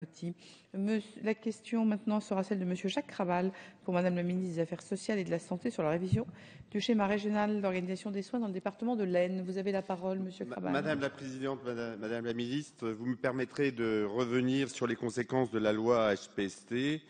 La question maintenant sera celle de Monsieur Jacques Krabal pour Madame la ministre des Affaires sociales et de la Santé sur la révision du schéma régional d'organisation des soins dans le département de l'Aisne. Vous avez la parole, Monsieur Krabal. Madame la Présidente, Madame la Ministre, vous me permettrez de revenir sur les conséquences de la loi HPST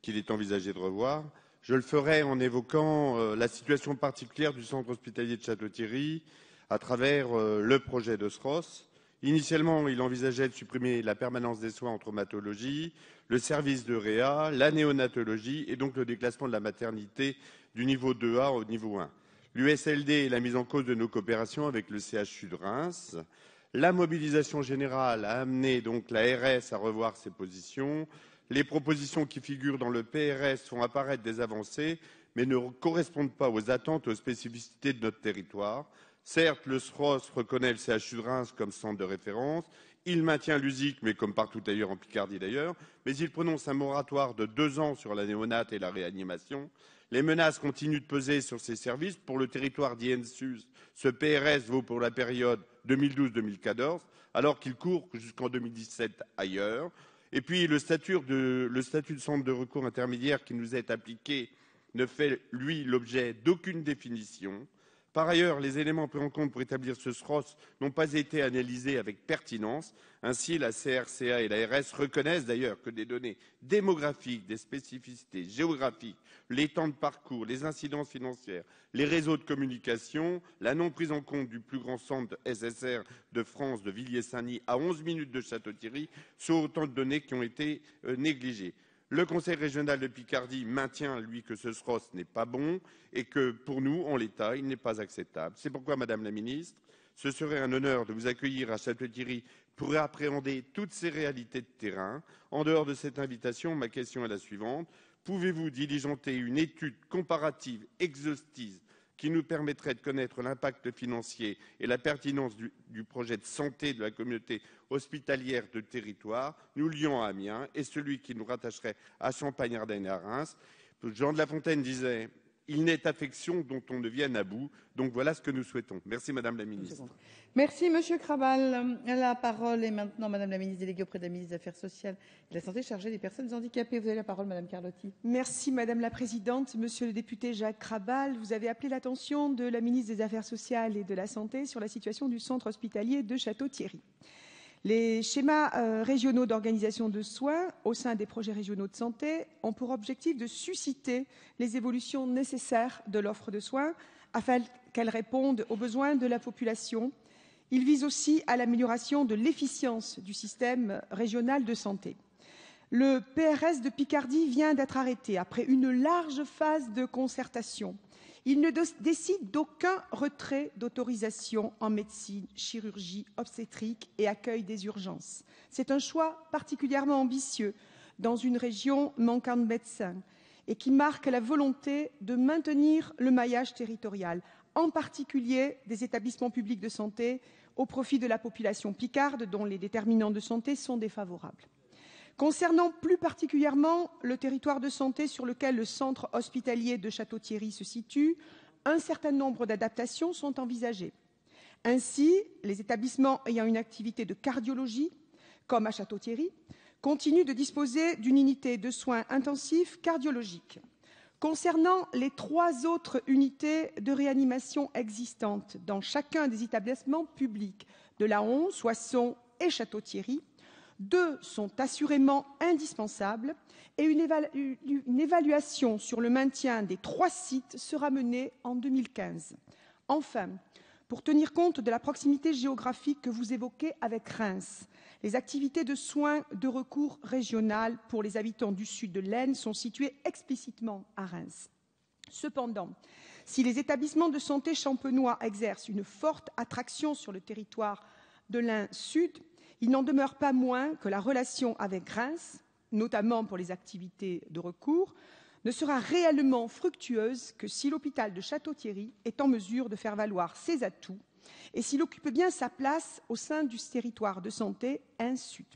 qu'il est envisagé de revoir. Je le ferai en évoquant la situation particulière du centre hospitalier de Château-Thierry à travers le projet de SROS. Initialement, il envisageait de supprimer la permanence des soins en traumatologie, le service de réa, la néonatologie et donc le déclassement de la maternité du niveau 2A au niveau 1. L'USLD et la mise en cause de nos coopérations avec le CHU de Reims. La mobilisation générale a amené donc l'ARS à revoir ses positions. Les propositions qui figurent dans le PRS font apparaître des avancées, mais ne correspondent pas aux attentes et aux spécificités de notre territoire. Certes, le SROS reconnaît le CHU de Reims comme centre de référence. Il maintient l'USIC, mais comme partout ailleurs, en Picardie d'ailleurs. Mais il prononce un moratoire de 2 ans sur la néonate et la réanimation. Les menaces continuent de peser sur ces services. Pour le territoire d'INSUS, ce PRS vaut pour la période 2012-2014, alors qu'il court jusqu'en 2017 ailleurs. Et puis, le statut de centre de recours intermédiaire qui nous est appliqué ne fait, lui, l'objet d'aucune définition. Par ailleurs, les éléments pris en compte pour établir ce SROS n'ont pas été analysés avec pertinence. Ainsi, la CRCA et l'ARS reconnaissent d'ailleurs que des données démographiques, des spécificités géographiques, les temps de parcours, les incidences financières, les réseaux de communication, la non prise en compte du plus grand centre SSR de France de Villiers-Saint-Denis à 11 minutes de Château-Thierry sont autant de données qui ont été négligées. Le Conseil régional de Picardie maintient, lui, que ce SROS n'est pas bon et que, pour nous, en l'état, il n'est pas acceptable. C'est pourquoi, Madame la Ministre, ce serait un honneur de vous accueillir à Château-Thierry pour appréhender toutes ces réalités de terrain. En dehors de cette invitation, ma question est la suivante. Pouvez-vous diligenter une étude comparative exhaustive qui nous permettrait de connaître l'impact financier et la pertinence du projet de santé de la communauté hospitalière de territoire, nous liant à Amiens, et celui qui nous rattacherait à Champagne-Ardenne et à Reims. Jean de La Fontaine disait « Il n'est affection dont on ne vienne à bout ». Donc voilà ce que nous souhaitons. Merci Madame la Ministre. Merci Monsieur Krabal. La parole est maintenant Madame la Ministre déléguée auprès de la ministre des Affaires sociales et de la Santé chargée des personnes handicapées. Vous avez la parole Madame Carlotti. Merci Madame la Présidente. Monsieur le député Jacques Krabal, vous avez appelé l'attention de la ministre des Affaires sociales et de la Santé sur la situation du centre hospitalier de Château-Thierry. Les schémas régionaux d'organisation de soins au sein des projets régionaux de santé ont pour objectif de susciter les évolutions nécessaires de l'offre de soins afin qu'elle réponde aux besoins de la population. Il vise aussi à l'amélioration de l'efficience du système régional de santé. Le PRS de Picardie vient d'être arrêté après une large phase de concertation. Il ne décide d'aucun retrait d'autorisation en médecine, chirurgie, obstétrique et accueil des urgences. C'est un choix particulièrement ambitieux dans une région manquant de médecins et qui marque la volonté de maintenir le maillage territorial, en particulier des établissements publics de santé, au profit de la population picarde dont les déterminants de santé sont défavorables. Concernant plus particulièrement le territoire de santé sur lequel le centre hospitalier de Château-Thierry se situe, un certain nombre d'adaptations sont envisagées. Ainsi, les établissements ayant une activité de cardiologie, comme à Château-Thierry, continuent de disposer d'une unité de soins intensifs cardiologiques. Concernant les 3 autres unités de réanimation existantes dans chacun des établissements publics de la 11, Soissons et Château-Thierry, 2 sont assurément indispensables et une évaluation sur le maintien des 3 sites sera menée en 2015. Enfin, pour tenir compte de la proximité géographique que vous évoquez avec Reims, les activités de soins de recours régionales pour les habitants du sud de l'Aisne sont situées explicitement à Reims. Cependant, si les établissements de santé champenois exercent une forte attraction sur le territoire de l'Ain Sud, il n'en demeure pas moins que la relation avec Reims, notamment pour les activités de recours, ne sera réellement fructueuse que si l'hôpital de Château-Thierry est en mesure de faire valoir ses atouts et s'il occupe bien sa place au sein du territoire de santé Ain Sud.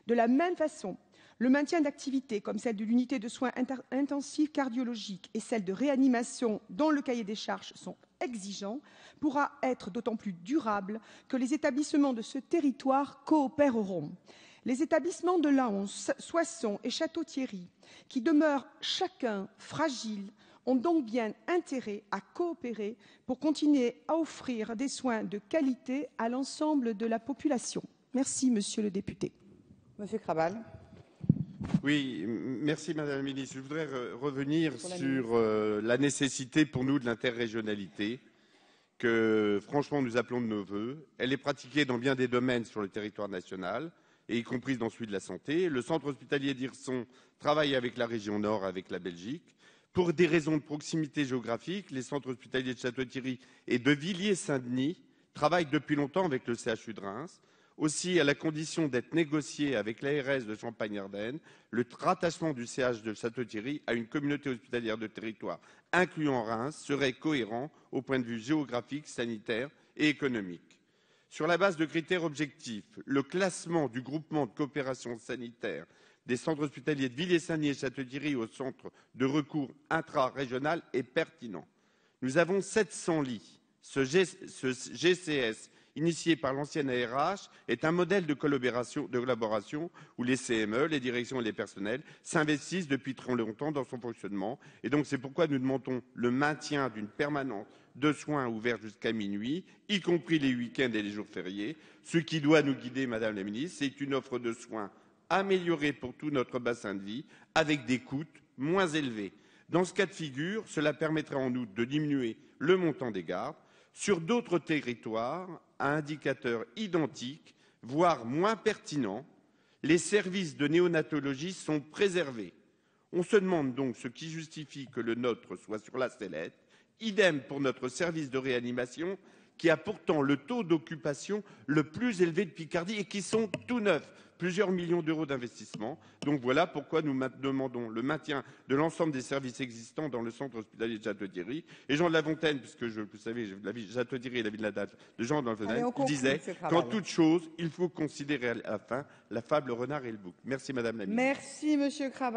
De la même façon, le maintien d'activités comme celle de l'unité de soins intensifs cardiologiques et celle de réanimation dont le cahier des charges sont exigeants pourra être d'autant plus durable que les établissements de ce territoire coopéreront. Les établissements de Laon, Soissons et Château-Thierry, qui demeurent chacun fragiles, ont donc bien intérêt à coopérer pour continuer à offrir des soins de qualité à l'ensemble de la population. Merci, monsieur le député. Monsieur Krabal. Oui, merci Madame la Ministre. Je voudrais revenir sur la nécessité pour nous de l'interrégionalité que franchement nous appelons de nos vœux. Elle est pratiquée dans bien des domaines sur le territoire national, et y compris dans celui de la santé. Le centre hospitalier d'Hirson travaille avec la région Nord, avec la Belgique. Pour des raisons de proximité géographique, les centres hospitaliers de Château-Thierry et de Villiers-Saint-Denis travaillent depuis longtemps avec le CHU de Reims. Aussi, à la condition d'être négocié avec l'ARS de Champagne-Ardenne, le rattachement du CH de Château-Thierry à une communauté hospitalière de territoire incluant Reims serait cohérent au point de vue géographique, sanitaire et économique. Sur la base de critères objectifs, le classement du groupement de coopération sanitaire des centres hospitaliers de Villiers-Saint-Denis et Château-Thierry au centre de recours intra-régional est pertinent. Nous avons 700 lits. Ce GCS, initié par l'ancienne ARH, est un modèle de collaboration où les CME, les directions et les personnels s'investissent depuis très longtemps dans son fonctionnement. Et donc c'est pourquoi nous demandons le maintien d'une permanence de soins ouverts jusqu'à minuit, y compris les week-ends et les jours fériés. Ce qui doit nous guider, Madame la Ministre, c'est une offre de soins améliorée pour tout notre bassin de vie, avec des coûts moins élevés. Dans ce cas de figure, cela permettrait en outre de diminuer le montant des gardes. Sur d'autres territoires, à indicateurs identiques, voire moins pertinents, les services de néonatologie sont préservés. On se demande donc ce qui justifie que le nôtre soit sur la sellette. Idem pour notre service de réanimation, qui a pourtant le taux d'occupation le plus élevé de Picardie et qui sont tout neufs. Plusieurs millions d'euros d'investissement. Donc voilà pourquoi nous demandons le maintien de l'ensemble des services existants dans le centre hospitalier de Château-Thierry. Et Jean de La Fontaine, puisque vous savez, la vie de Château-Thierry et la vie de la date de Jean de La Fontaine, disait qu'en toute chose, il faut considérer à la fin la fable renard et le bouc. Merci Madame la Ministre. Merci Monsieur Krabal.